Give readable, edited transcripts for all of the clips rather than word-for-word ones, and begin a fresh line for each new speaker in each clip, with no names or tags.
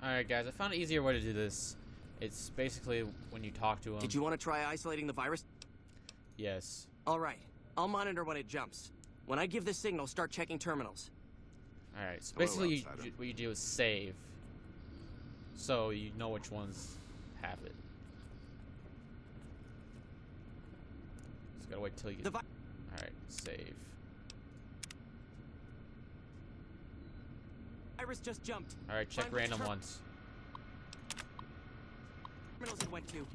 Alright, guys, I found an easier way to do this. It's basically when you talk to him.
Did you want to try isolating the virus?
Yes.
Alright. I'll monitor when it jumps. When I give the signal, start checking terminals.
Alright, so
Hello,
basically
outsider.
what you do is save. So you know which ones have it. Just gotta wait till you get... Alright, save.
Virus just jumped.
Alright, check
Find which
random ones.
Terminals it went to.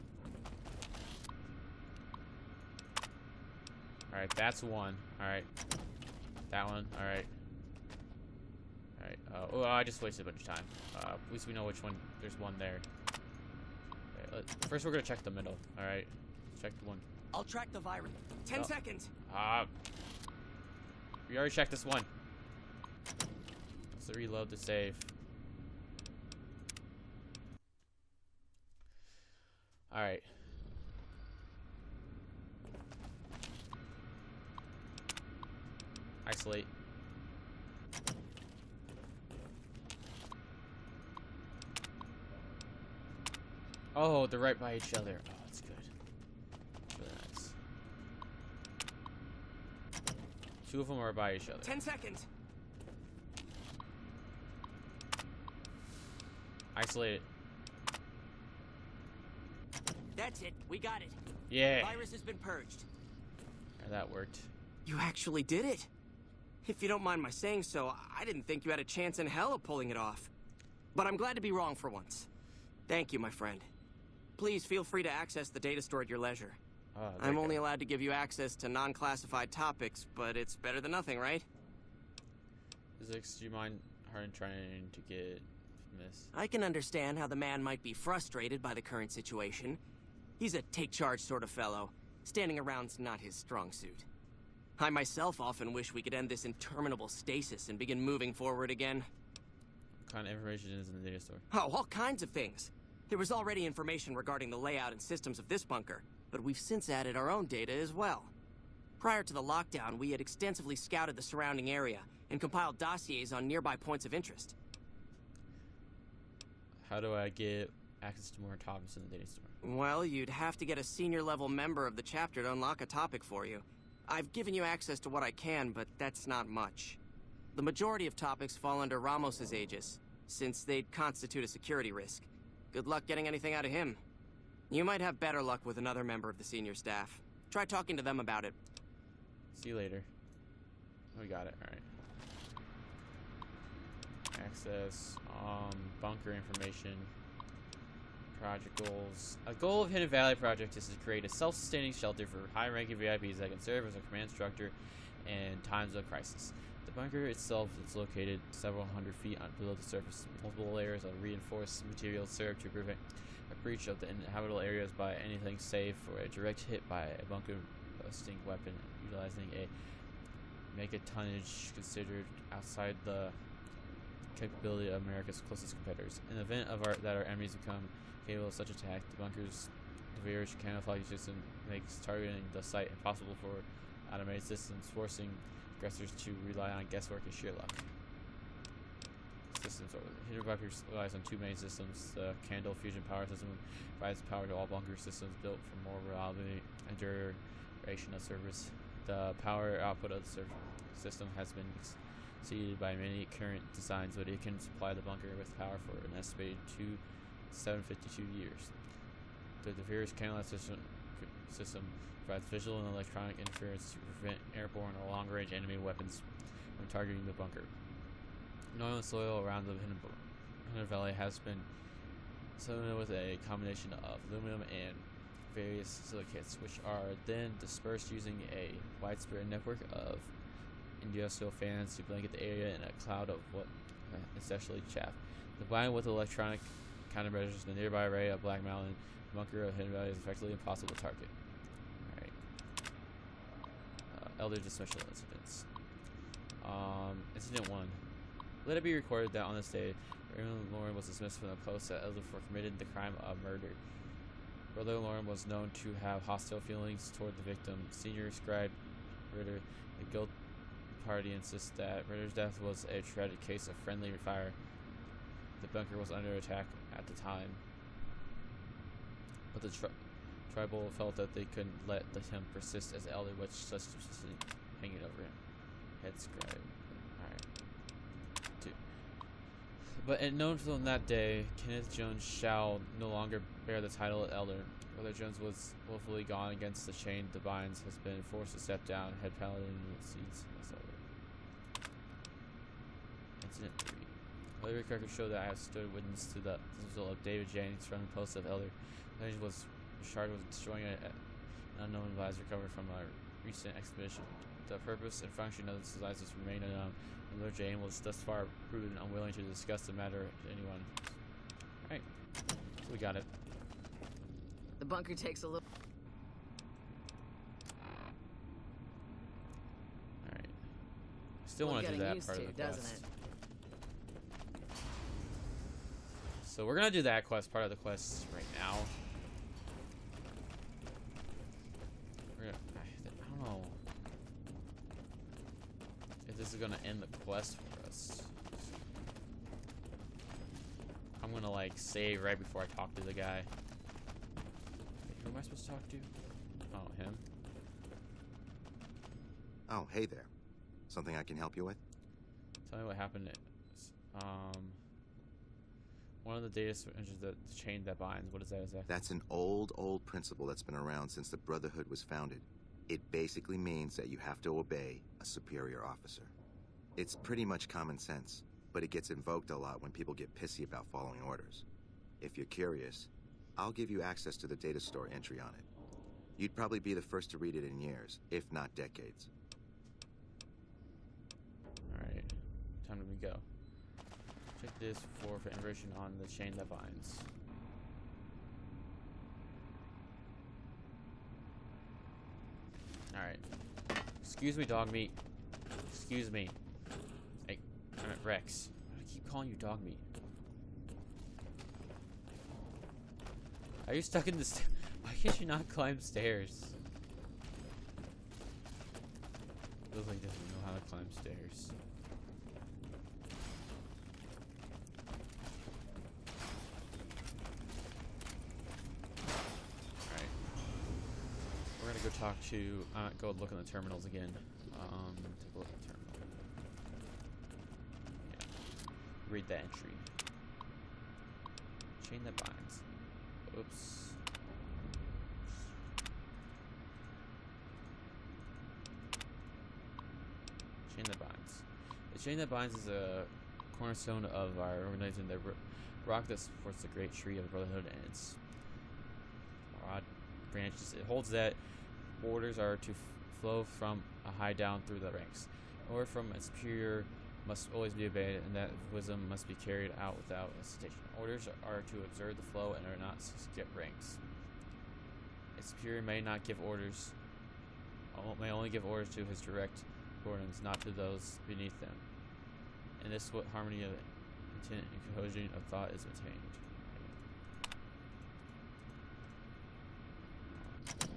Alright, that's one. Alright. That one. Alright. Alright. Oh, I just wasted a bunch of time. At least we know which one. There's one there. Okay, first, we're gonna check the middle. Alright. Check the one.
I'll track the virus. 10 seconds.
We already checked this one. Let's reload the save. Alright. Isolate. Oh, they're right by each other. Oh, that's good. Really nice. Two of them are by each other.
10 seconds.
Isolate it.
That's it. We got it.
Yeah.
Virus has been purged.
That worked.
You actually did it. If you don't mind my saying so, I didn't think you had a chance in hell of pulling it off. But I'm glad to be wrong for once. Thank you, my friend. Please feel free to access the data store at your leisure. I'm only allowed to give you access to non-classified topics, but it's better than nothing, right?
Physics, do you mind her trying to get Miss?
I can understand how the man might be frustrated by the current situation. He's a take-charge sort of fellow. Standing around's not his strong suit. I myself often wish we could end this interminable stasis and begin moving forward again.
What kind of information is in the data store?
Oh, all kinds of things. There was already information regarding the layout and systems of this bunker, but we've since added our own data as well. Prior to the lockdown, we had extensively scouted the surrounding area and compiled dossiers on nearby points of interest.
How do I get access to more topics in the data store?
Well, you'd have to get a senior-level member of the chapter to unlock a topic for you. I've given you access to what I can, but that's not much. The majority of topics fall under Ramos's aegis, since they'd constitute a security risk. Good luck getting anything out of him. You might have better luck with another member of the senior staff. Try talking to them about it.
See you later. We got it. Alright. Access. Bunker information. Project goals. A goal of Hidden Valley Project is to create a self-sustaining shelter for high-ranking VIPs that can serve as a command structure in times of crisis. The bunker itself is located several hundred feet below the surface. Multiple layers of reinforced materials serve to prevent a breach of the inhabitable areas by anything save for a direct hit by a bunker-busting weapon utilizing a mega-tonnage considered outside the capability of America's closest competitors. In the event of that our enemies become capable of such attack, the bunker's diverse camouflage system makes targeting the site impossible for automated systems, forcing aggressors to rely on guesswork and sheer luck. Systems over. Hidden Bunker relies on two main systems. The Candle fusion power system provides power to all bunker systems built for more reliability and duration of service. The power output of the system has been exceeded by many current designs, but it can supply the bunker with power for an estimated 752 years. The diverse Candle system provides visual and electronic interference to prevent airborne or long-range enemy weapons from targeting the bunker. Knowing the soil around the Hidden Valley has been sewn with a combination of aluminum and various silicates, which are then dispersed using a widespread network of industrial fans to blanket the area in a cloud of what essentially chaff. Combined with electronic countermeasures, the nearby array of Black Mountain bunker of Hidden Valley is effectively impossible to target. Alright. Elder Dismissal Incidents. Incident 1. Let it be recorded that on this day, Raymond Lauren was dismissed from the post at Elder for committing the crime of murder. Brother Lauren was known to have hostile feelings toward the victim. Senior scribe Ritter, the guilt party, insists that Ritter's death was a tragic case of friendly fire. The bunker was under attack at the time, but the tribal felt that they couldn't let him persist as elder, which such hanging over him. Head scribe. Alright. But and known from that day, Kenneth Jones shall no longer bear the title of elder. Brother Jones was willfully gone against the chain. The binds has been forced to step down. Head paladin in the seats as elder. Incident 3. Other records show that I have stood witness to the dismissal of David James from the post of elder. James was charged with destroying an unknown advisor recovered from a recent expedition. The purpose and function of the advisors remain unknown. And Lord James was thus far proven unwilling to discuss the matter to anyone. Alright, so we got it.
The bunker takes a little...
Alright. Still want to do that part of the quest.
Doesn't it?
So we're gonna do that part of the quest right now. I don't know if this is gonna end the quest for us. I'm gonna like save right before I talk to the guy. Wait, who am I supposed to talk to? Oh, him.
Oh, hey there. Something I can help you with?
Tell me what happened. One of the data enters the chain that binds. What is that exactly?
That's an old principle that's been around since the Brotherhood was founded. It basically means that you have to obey a superior officer. It's pretty much common sense, but it gets invoked a lot when people get pissy about following orders. If you're curious, I'll give you access to the data store entry on it. You'd probably be the first to read it in years, if not decades.
Alright, time to go. Check this for information on the chain that binds. Alright. Excuse me, dog meat. Excuse me. Hey, I'm at Rex. Why do I keep calling you dog meat? Are you stuck in this? Why can't you not climb stairs? Looks like he doesn't know how to climb stairs. Go talk to, go look in the terminals again. Take a look at the terminal. Yeah. Read the entry. Chain that binds. Oops. Chain that binds. The chain that binds is a cornerstone of our organization. The rock that supports the great tree of brotherhood and its broad branches. It holds that orders are to flow from a high down through the ranks. Order from a superior must always be obeyed, and that wisdom must be carried out without hesitation. Orders are to observe the flow and are not to skip ranks. A superior may not give orders, may only give orders to his direct subordinates, not to those beneath them. And this is what harmony of intent and cohesion of thought is attained.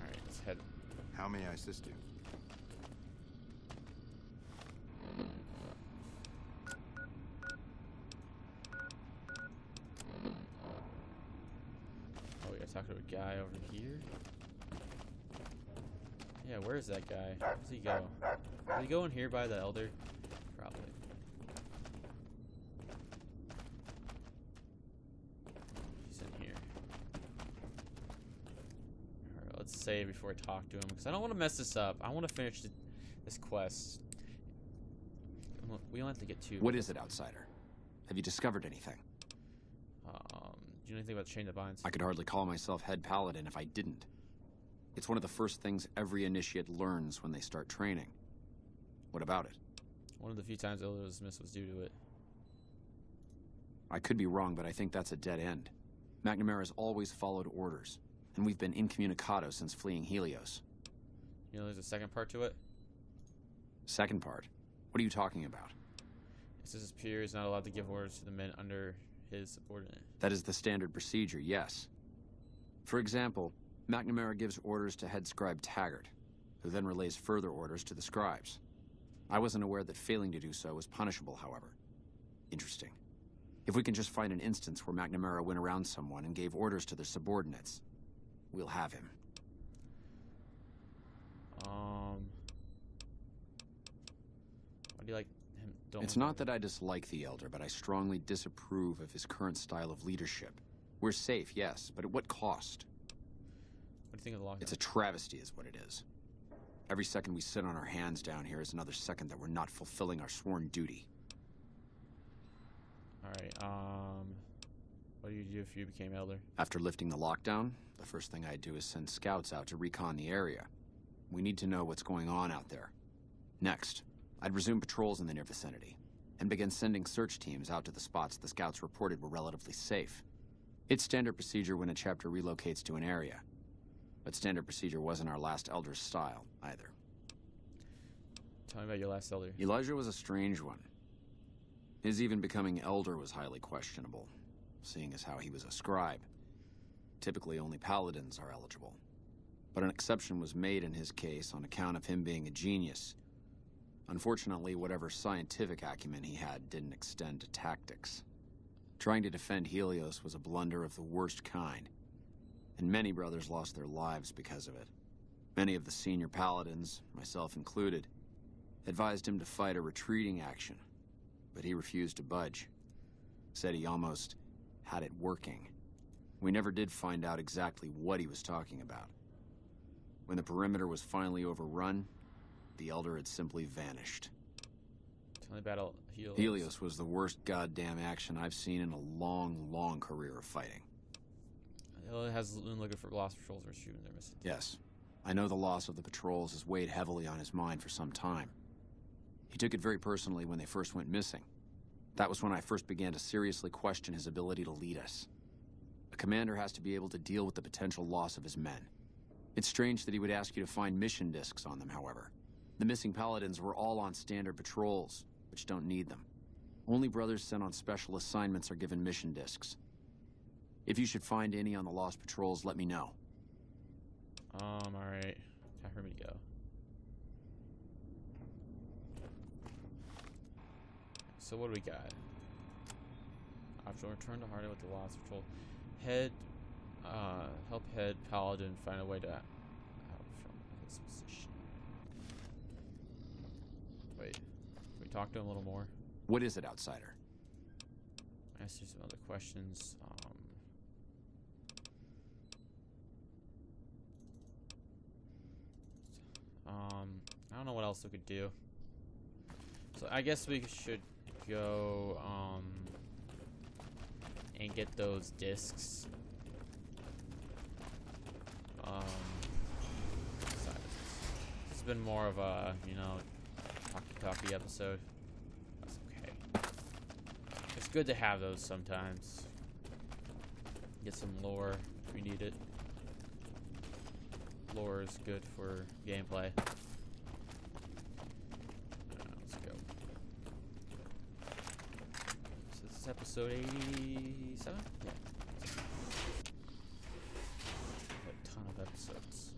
Alright, let's head.
How may I assist you?
Oh, we gotta talk to a guy over here. Yeah, where is that guy? Where does he go? Did he go in here by the elder? Probably. He's in here. Alright, let's save before I talk to him, because I don't want to mess this up. I want to finish this quest. We don't have to get too...
What is it, outsider? Have you discovered anything?
Do you know anything about the chain that binds?
I could hardly call myself head paladin if I didn't. It's one of the first things every initiate learns when they start training. What about it?
One of the few times Elder was dismissed was due to it.
I could be wrong, but I think that's a dead end. McNamara's always followed orders, and we've been incommunicado since fleeing Helios.
You know there's a second part to it?
Second part? What are you talking about?
It says his superior is not allowed to give orders to the men under his subordinate.
That is the standard procedure, yes. For example, McNamara gives orders to head scribe Taggart, who then relays further orders to the scribes. I wasn't aware that failing to do so was punishable, however. Interesting. If we can just find an instance where McNamara went around someone and gave orders to their subordinates, we'll have him.
Why do you like him?
It's not that I dislike the Elder, but I strongly disapprove of his current style of leadership. We're safe, yes, but at what cost?
What do you think of the lockdown?
It's a travesty is what it is. Every second we sit on our hands down here is another second that we're not fulfilling our sworn duty.
Alright, what do you do if you became Elder?
After lifting the lockdown, the first thing I'd do is send scouts out to recon the area. We need to know what's going on out there. Next, I'd resume patrols in the near vicinity, and begin sending search teams out to the spots the scouts reported were relatively safe. It's standard procedure when a chapter relocates to an area. But standard procedure wasn't our last Elder's style, either.
Tell me about your last Elder.
Elijah was a strange one. His even becoming Elder was highly questionable, seeing as how he was a scribe. Typically, only paladins are eligible. But an exception was made in his case on account of him being a genius. Unfortunately, whatever scientific acumen he had didn't extend to tactics. Trying to defend Helios was a blunder of the worst kind, and many brothers lost their lives because of it. Many of the senior paladins, myself included, advised him to fight a retreating action, but he refused to budge. Said he almost had it working. We never did find out exactly what he was talking about. When the perimeter was finally overrun, the Elder had simply vanished.
Tell me about Helios.
Helios was the worst goddamn action I've seen in a long, long career of fighting.
It has been looking for lost patrols or shooting their missing.
Yes. I know the loss of the patrols has weighed heavily on his mind for some time. He took it very personally when they first went missing. That was when I first began to seriously question his ability to lead us. A commander has to be able to deal with the potential loss of his men. It's strange that he would ask you to find mission discs on them, however. The missing paladins were all on standard patrols, which don't need them. Only brothers sent on special assignments are given mission discs. If you should find any on the lost patrols, let me know.
Alright. Time for me to go. So what do we got? Optional return to Harden with the lost patrol. Help head Paladin find a way to out from his position. Wait, can we talk to him a little more?
What is it, outsider?
Ask you some other questions. I don't know what else we could do. So I guess we should go and get those discs. It's been more of a, you know, talky episode. That's okay. It's good to have those sometimes. Get some lore if we need it. Lore is good for gameplay. Let's go. So this is episode 87? Yeah. A ton of episodes.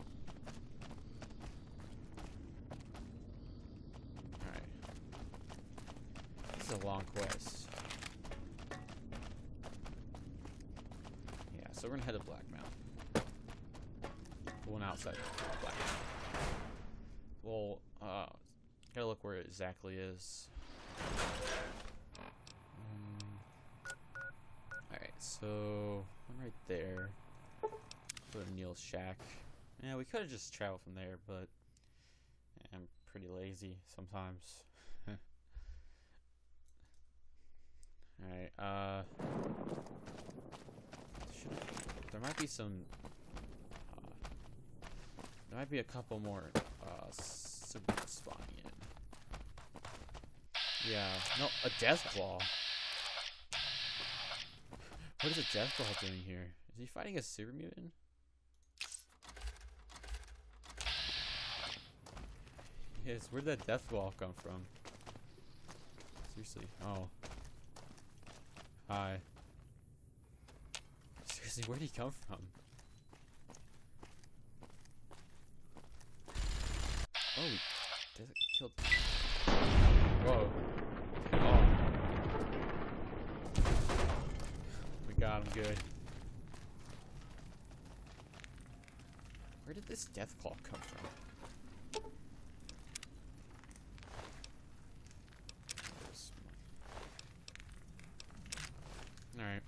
Alright. This is a long quest. Yeah, so we're gonna head to Black Mountain. The one outside Black Mountain. Well, gotta look where it exactly is. Alright, so I'm right there. Go to Neil's shack. Yeah, we could have just traveled from there, but I'm pretty lazy sometimes. Alright, there might be some there might be a couple more spawning in. Yeah, no, a death claw. What is a death claw doing here? Is he fighting a super mutant? Yes, where did that death claw come from? Seriously, oh. Hi. Seriously, where did he come from? Oh, does it kill? Whoa. Oh. god, I'm good. Where did this death claw come from? Alright.